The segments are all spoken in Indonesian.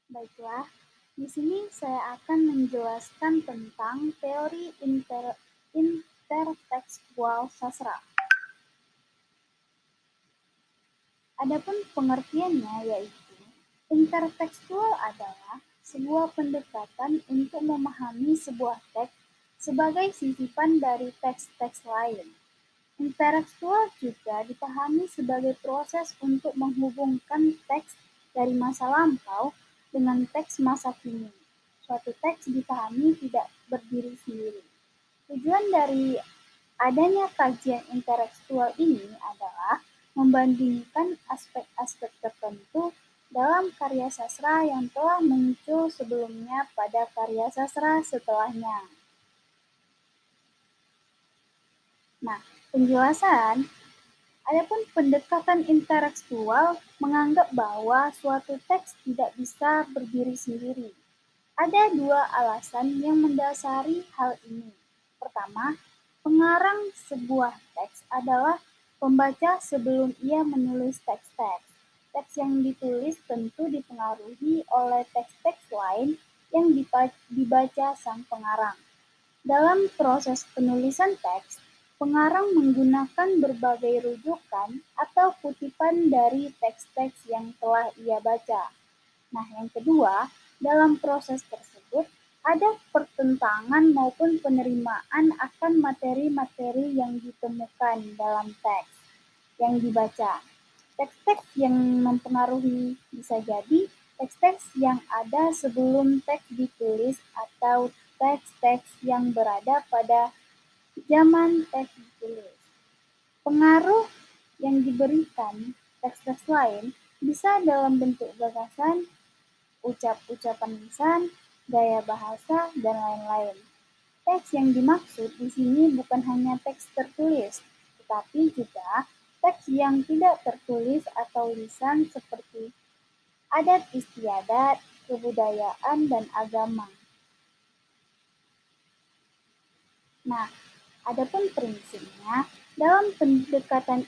Baiklah, di sini saya akan menjelaskan tentang teori intertekstual sastra. Adapun pengertiannya yaitu, intertekstual adalah sebuah pendekatan untuk memahami sebuah teks sebagai sisipan dari teks-teks lain. Intertekstual juga dipahami sebagai proses untuk menghubungkan teks dari masa lampau dengan teks masa kini. Suatu teks dipahami tidak berdiri sendiri. Tujuan dari adanya kajian intertekstual ini adalah membandingkan aspek-aspek tertentu dalam karya sastra yang telah muncul sebelumnya pada karya sastra setelahnya. Nah, penjelasan. Adapun pendekatan intertekstual menganggap bahwa suatu teks tidak bisa berdiri sendiri. Ada dua alasan yang mendasari hal ini. Pertama, pengarang sebuah teks adalah pembaca sebelum ia menulis teks-teks. Teks yang ditulis tentu dipengaruhi oleh teks-teks lain yang dibaca sang pengarang. Dalam proses penulisan teks, pengarang menggunakan berbagai rujukan atau kutipan dari teks-teks yang telah ia baca. Nah, yang kedua, dalam proses tersebut ada pertentangan maupun penerimaan akan materi-materi yang ditemukan dalam teks yang dibaca. Teks-teks yang mempengaruhi bisa jadi teks-teks yang ada sebelum teks ditulis atau teks-teks yang berada pada zaman teks ditulis. Pengaruh yang diberikan teks-teks lain bisa dalam bentuk gagasan, ucapan lisan, gaya bahasa, dan lain-lain. Teks yang dimaksud di sini bukan hanya teks tertulis, tetapi juga teks yang tidak tertulis atau lisan seperti adat istiadat, kebudayaan, dan agama. Nah, adapun prinsipnya, dalam pendekatan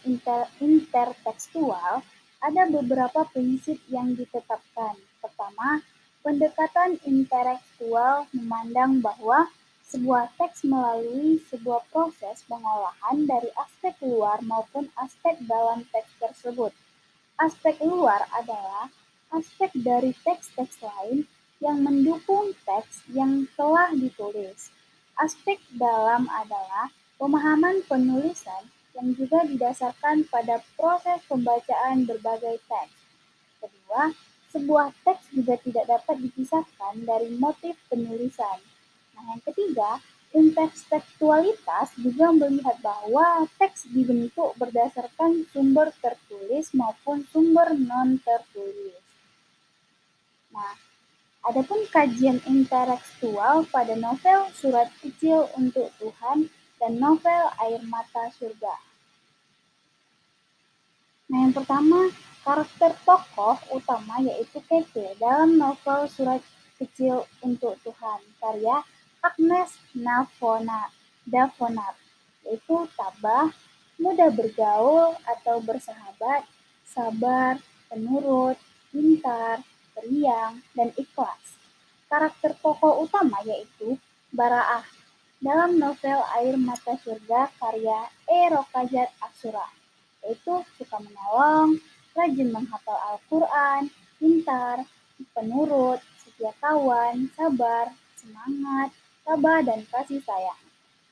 intertekstual, ada beberapa prinsip yang ditetapkan. Pertama, pendekatan intertekstual memandang bahwa sebuah teks melalui sebuah proses pengolahan dari aspek luar maupun aspek dalam teks tersebut. Aspek luar adalah aspek dari teks-teks lain yang mendukung teks yang telah ditulis. Aspek dalam adalah pemahaman penulisan yang juga didasarkan pada proses pembacaan berbagai teks. Kedua, sebuah teks juga tidak dapat dipisahkan dari motif penulisan. Nah, yang ketiga, intertekstualitas juga melihat bahwa teks dibentuk berdasarkan sumber tertulis maupun sumber non-tertulis. Nah, adapun kajian intertekstual pada novel Surat Kecil untuk Tuhan dan novel Air Mata Surga. Nah, yang pertama, karakter tokoh utama yaitu Keke dalam novel Surat Kecil untuk Tuhan, karya Agnes Davonar, yaitu tabah, mudah bergaul atau bersahabat, sabar, penurut, pintar, periang, dan ikhlas. Karakter tokoh utama yaitu Baraah dalam novel Air Mata Surga karya Rokajat Asura, yaitu suka menolong, rajin menghafal Al-Quran, pintar, penurut, setia kawan, sabar, semangat, tabah, dan kasih sayang.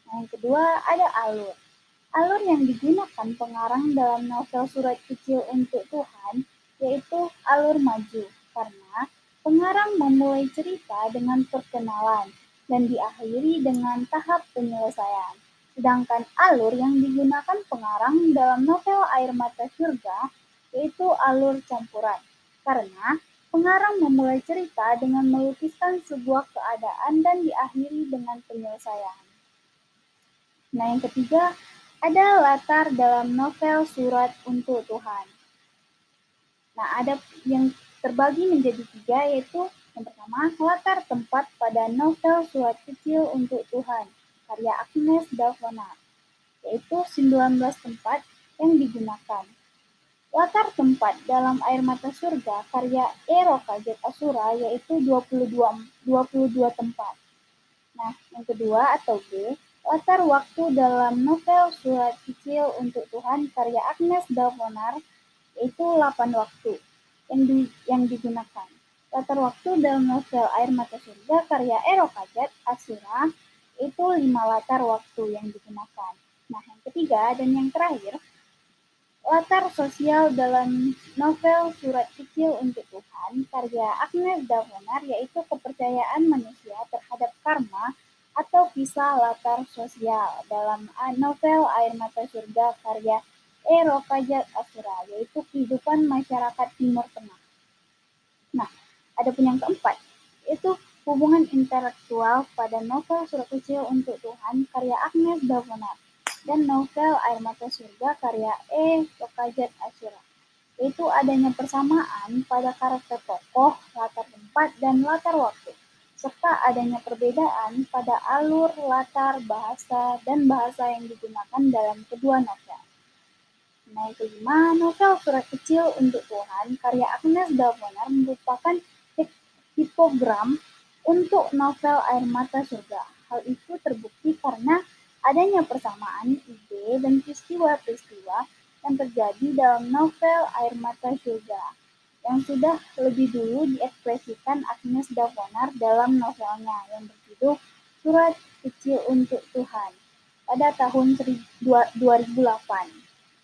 Nah, yang kedua ada alur. Alur yang digunakan pengarang dalam novel Surat Kecil untuk Tuhan yaitu alur maju, karena pengarang memulai cerita dengan perkenalan dan diakhiri dengan tahap penyelesaian. Sedangkan alur yang digunakan pengarang dalam novel Air Mata Surga yaitu alur campuran, karena pengarang memulai cerita dengan melukiskan sebuah keadaan dan diakhiri dengan penyelesaian. Nah, yang ketiga, ada latar dalam novel Surat untuk Tuhan. Nah, ada yang terbagi menjadi tiga, yaitu yang pertama, latar tempat pada novel Surat Kecil untuk Tuhan, karya Agnes Davonar, yaitu 19 tempat yang digunakan. Latar tempat dalam Air Mata Surga karya Ero Kajet Asura yaitu 22 tempat. Nah, yang kedua atau B, latar waktu dalam novel Surat Kecil untuk Tuhan karya Agnes Dalponar yaitu 8 waktu yang digunakan. Latar waktu dalam novel Air Mata Surga karya Ero Kajet Asura itu 5 latar waktu yang digunakan. Nah, yang ketiga dan yang terakhir, latar sosial dalam novel Surat Kecil untuk Tuhan karya Agnes Dalponar yaitu kepercayaan manusia terhadap karma atau kisah latar sosial dalam novel Air Mata Surga karya Ero Kajat Asura yaitu kehidupan masyarakat Timur Tengah. Nah, ada pun yang keempat, yaitu hubungan intelektual pada novel Surat Kecil untuk Tuhan karya Agnes Dalponar dan novel Air Mata Surga karya Rokajat Asyura, yaitu adanya persamaan pada karakter tokoh, latar tempat, dan latar waktu, serta adanya perbedaan pada alur, latar, bahasa, dan bahasa yang digunakan dalam kedua novel. Nah, yang kelima, novel Surat Kecil untuk Tuhan karya Agnes Dalponar merupakan tipogram untuk novel Air Mata Surga. Hal itu terbukti karena adanya persamaan ide dan peristiwa-peristiwa yang terjadi dalam novel Air Mata Surga yang sudah lebih dulu diekspresikan Agnes Dalponar dalam novelnya yang berjudul Surat Kecil untuk Tuhan pada tahun 2008.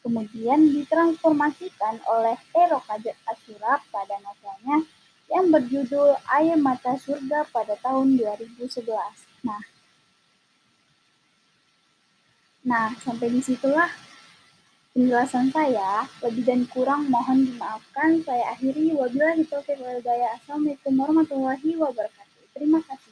Kemudian ditransformasikan oleh Ero Kajat Asyura pada novelnya yang berjudul Air Mata Surga pada tahun 2011. Nah, sampai disitulah penjelasan saya. Lebih dan kurang mohon dimaafkan. Saya akhiri. Wabillahi taufiq wal hidayah. Assalamualaikum warahmatullahi wabarakatuh. Terima kasih.